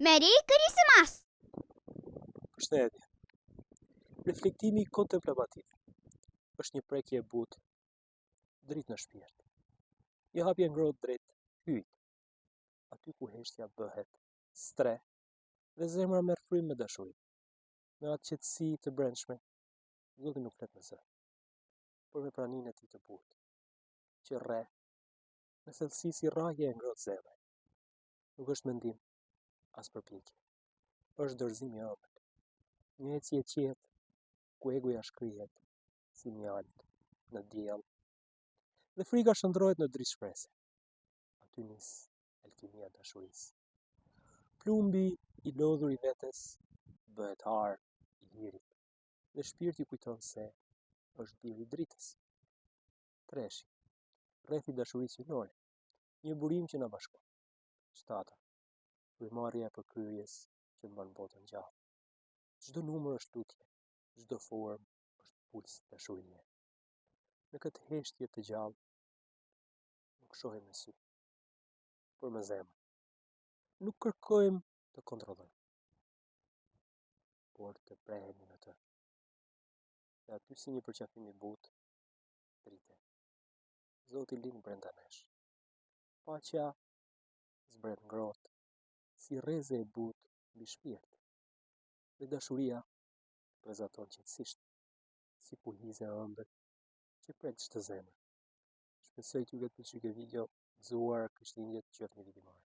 Merry Christmas! Përshëndetje. Reflektimi kontemplativ është një prekje e butë dritë në shpirt. Një hapje ngrohtë drejt hyjt, aty ku heshtja bëhet stre dhe zemra merr frymë me dashuri. Në atë qetësi të brendshme, Zoti nuk flet me zë, por me praninë e tij të butë, që rre me thellësi si rrahje e ngrohtë zemre. Nuk është mendim, as përpjekje. Është dorëzim i ëmbël, një ecje e qetë ku egoja shkrihet si mjalt në diell dhe frika shndrohet në dritë shprese. Aty nis alkimia e dashurisë. Plumbi i lodhur i vetes bëhet har i lirit dhe shpirti kujton se është biri i dritës. Treshi, rreth i dashurisë hyjnore, një burim që na bashkon. Shtata, frymëmarrja e përkryrjes që mban botën gjallë. Çdo numër është tutje, çdo formë është puls dashurie. Në këtë heshtje të gjallë, nuk shohim me sy, por me zemër. Nuk kërkojmë të kontrollojmë, por të prehemi në të. Dhe aty si një përqafim i butë, drite. Zoti lind brenda nesh. Paqja zbret ngrohtë, si rreze e butë mbi shpirt. Dhe dashuria prezanton qetësisht, si pulize e ëmbël që prek çdo zemër. Shpresoj t'ju ketë pëlqyer video, gëzuar Krishtlindjet, qoftë një vit i mbar.